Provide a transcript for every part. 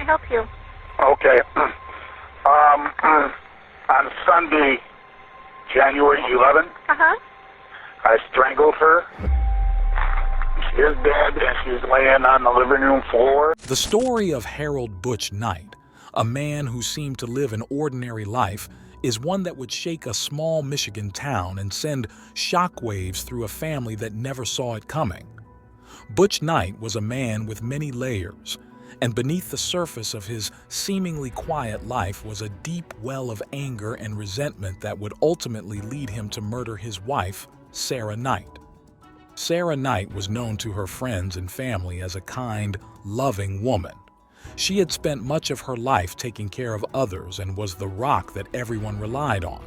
help you? Okay. On Sunday, January 11th, I strangled her. She is dead, and she's laying on the living room floor. The story of Harold Butch Knight, a man who seemed to live an ordinary life, is one that would shake a small Michigan town and send shockwaves through a family that never saw it coming. Butch Knight was a man with many layers, and beneath the surface of his seemingly quiet life was a deep well of anger and resentment that would ultimately lead him to murder his wife, Sara Knight. Sara Knight was known to her friends and family as a kind, loving woman. She had spent much of her life taking care of others and was the rock that everyone relied on.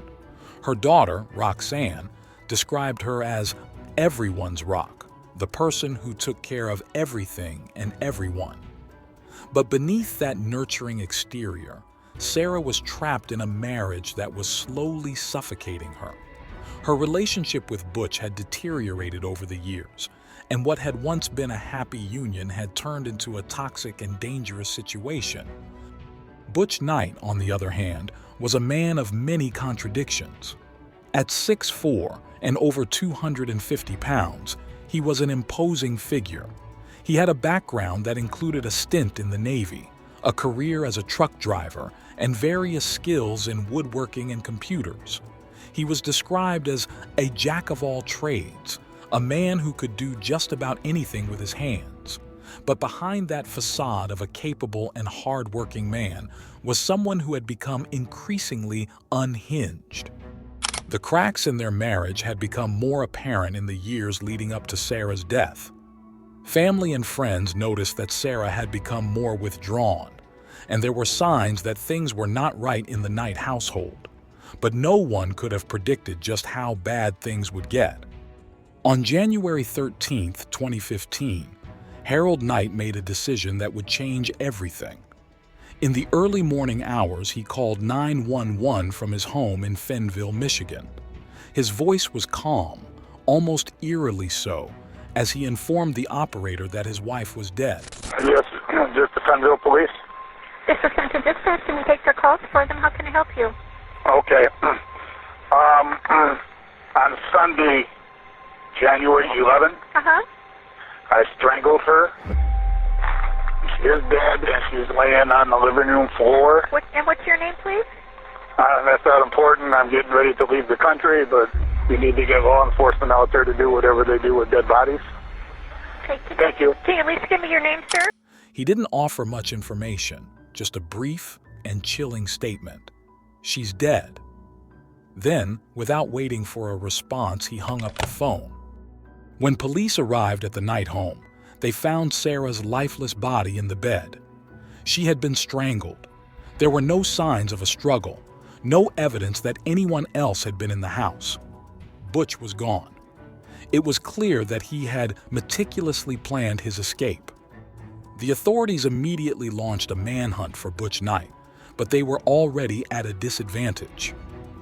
Her daughter, Roxanne, described her as everyone's rock, the person who took care of everything and everyone. But beneath that nurturing exterior, Sara was trapped in a marriage that was slowly suffocating her. Her relationship with Butch had deteriorated over the years, and what had once been a happy union had turned into a toxic and dangerous situation. Butch Knight, on the other hand, was a man of many contradictions. At 6'4" and over 250 pounds, he was an imposing figure. He had a background that included a stint in the Navy, a career as a truck driver, and various skills in woodworking and computers. He was described as a jack of all trades, a man who could do just about anything with his hands. But behind that facade of a capable and hard-working man was someone who had become increasingly unhinged. The cracks in their marriage had become more apparent in the years leading up to Sara's death. Family and friends noticed that Sara had become more withdrawn, and there were signs that things were not right in the Knight household. But no one could have predicted just how bad things would get. On January 13, 2015, Harold Knight made a decision that would change everything. In the early morning hours, he called 911 from his home in Fenville, Michigan. His voice was calm, almost eerily so, as he informed the operator that his wife was dead. Yes, just the Fenville police. This is sent to dispatch. Can we take their calls for them? How can I help you? Okay. On Sunday, January 11th, I strangled her. She is dead, and she's laying on the living room floor. And what's your name, please? That's not important. I'm getting ready to leave the country, but we need to get law enforcement out there to do whatever they do with dead bodies. Thank you. Can you at least give me your name, sir? He didn't offer much information, just a brief and chilling statement. She's dead. Then, without waiting for a response, he hung up the phone. When police arrived at the Knight home, they found Sara's lifeless body in the bed. She had been strangled. There were no signs of a struggle, no evidence that anyone else had been in the house. Butch was gone. It was clear that he had meticulously planned his escape. The authorities immediately launched a manhunt for Butch Knight, but they were already at a disadvantage.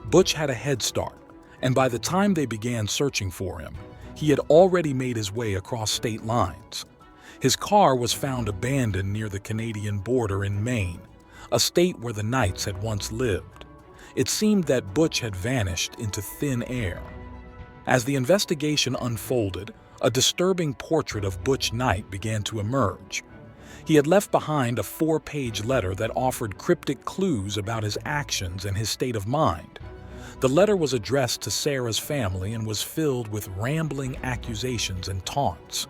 Butch had a head start, and by the time they began searching for him, he had already made his way across state lines. His car was found abandoned near the Canadian border in Maine, a state where the Knights had once lived. It seemed that Butch had vanished into thin air. As the investigation unfolded, a disturbing portrait of Butch Knight began to emerge. He had left behind a 4-page letter that offered cryptic clues about his actions and his state of mind. The letter was addressed to Sara's family and was filled with rambling accusations and taunts.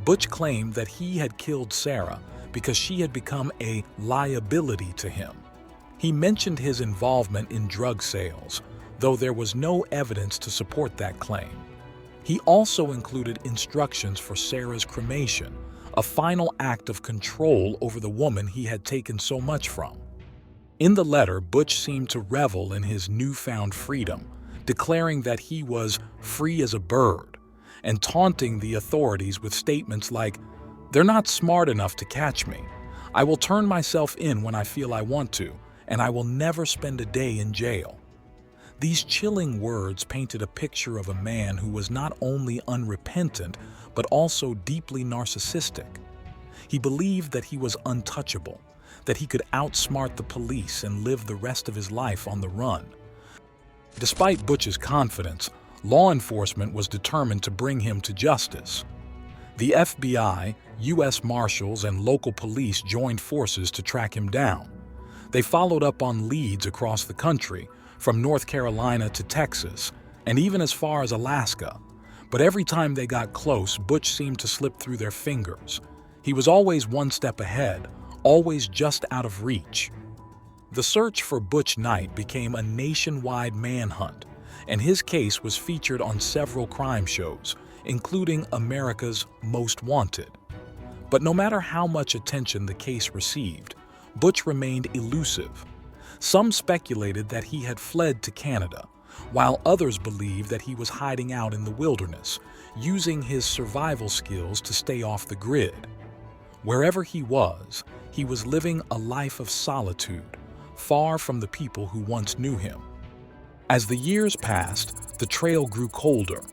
Butch claimed that he had killed Sara because she had become a liability to him. He mentioned his involvement in drug sales, though there was no evidence to support that claim. He also included instructions for Sara's cremation, a final act of control over the woman he had taken so much from. In the letter, Butch seemed to revel in his newfound freedom, declaring that he was free as a bird, and taunting the authorities with statements like, "They're not smart enough to catch me. I will turn myself in when I feel I want to, and I will never spend a day in jail." These chilling words painted a picture of a man who was not only unrepentant, but also deeply narcissistic. He believed that he was untouchable, that he could outsmart the police and live the rest of his life on the run. Despite Butch's confidence, law enforcement was determined to bring him to justice. The FBI, U.S. Marshals, and local police joined forces to track him down. They followed up on leads across the country, from North Carolina to Texas, and even as far as Alaska. But every time they got close, Butch seemed to slip through their fingers. He was always one step ahead, always just out of reach. The search for Butch Knight became a nationwide manhunt, and his case was featured on several crime shows, including America's Most Wanted. But no matter how much attention the case received, Butch remained elusive. Some speculated that he had fled to Canada, while others believed that he was hiding out in the wilderness, using his survival skills to stay off the grid. Wherever he was living a life of solitude, far from the people who once knew him. As the years passed, the trail grew colder.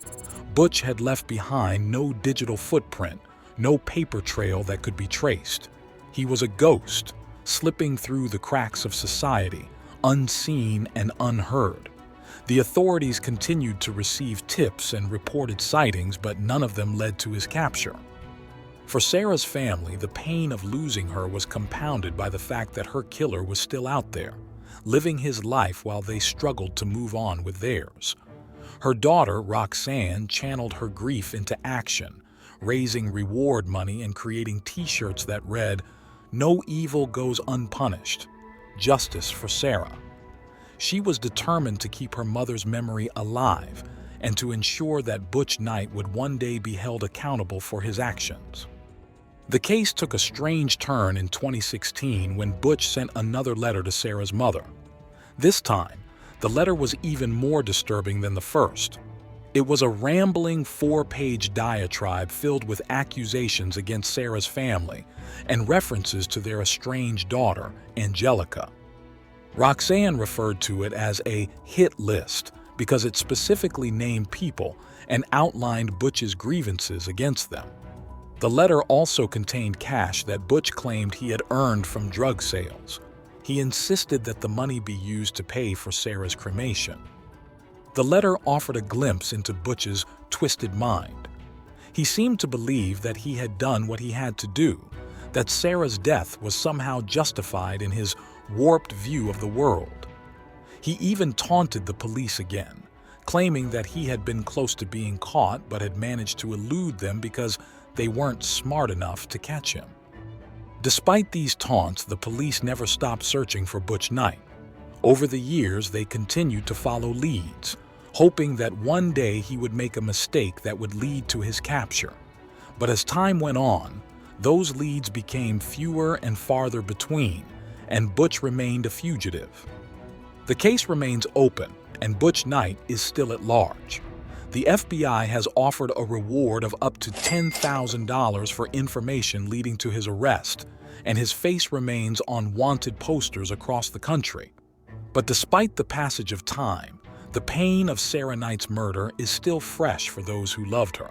Butch had left behind no digital footprint, no paper trail that could be traced. He was a ghost, slipping through the cracks of society, unseen and unheard. The authorities continued to receive tips and reported sightings, but none of them led to his capture. For Sara's family, the pain of losing her was compounded by the fact that her killer was still out there, living his life while they struggled to move on with theirs. Her daughter, Roxanne, channeled her grief into action, raising reward money and creating t-shirts that read, "No evil goes unpunished. Justice for Sara." She was determined to keep her mother's memory alive and to ensure that Butch Knight would one day be held accountable for his actions. The case took a strange turn in 2016 when Butch sent another letter to Sara's mother. This time, the letter was even more disturbing than the first. It was a rambling 4-page diatribe filled with accusations against Sara's family and references to their estranged daughter, Angelica. Roxanne referred to it as a hit list because it specifically named people and outlined Butch's grievances against them. The letter also contained cash that Butch claimed he had earned from drug sales. He insisted that the money be used to pay for Sara's cremation. The letter offered a glimpse into Butch's twisted mind. He seemed to believe that he had done what he had to do, that Sara's death was somehow justified in his warped view of the world. He even taunted the police again, claiming that he had been close to being caught but had managed to elude them because they weren't smart enough to catch him. Despite these taunts, the police never stopped searching for Butch Knight. Over the years, they continued to follow leads, hoping that one day he would make a mistake that would lead to his capture. But as time went on, those leads became fewer and farther between, and Butch remained a fugitive. The case remains open, and Butch Knight is still at large. The FBI has offered a reward of up to $10,000 for information leading to his arrest, and his face remains on wanted posters across the country. But despite the passage of time, the pain of Sara Knight's murder is still fresh for those who loved her.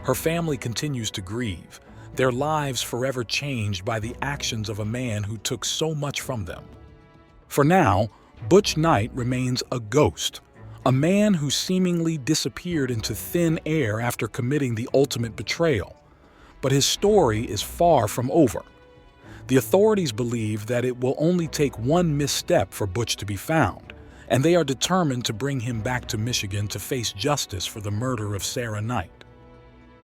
Her family continues to grieve, their lives forever changed by the actions of a man who took so much from them. For now, Butch Knight remains a ghost, a man who seemingly disappeared into thin air after committing the ultimate betrayal. But his story is far from over. The authorities believe that it will only take one misstep for Butch to be found, and they are determined to bring him back to Michigan to face justice for the murder of Sara Knight.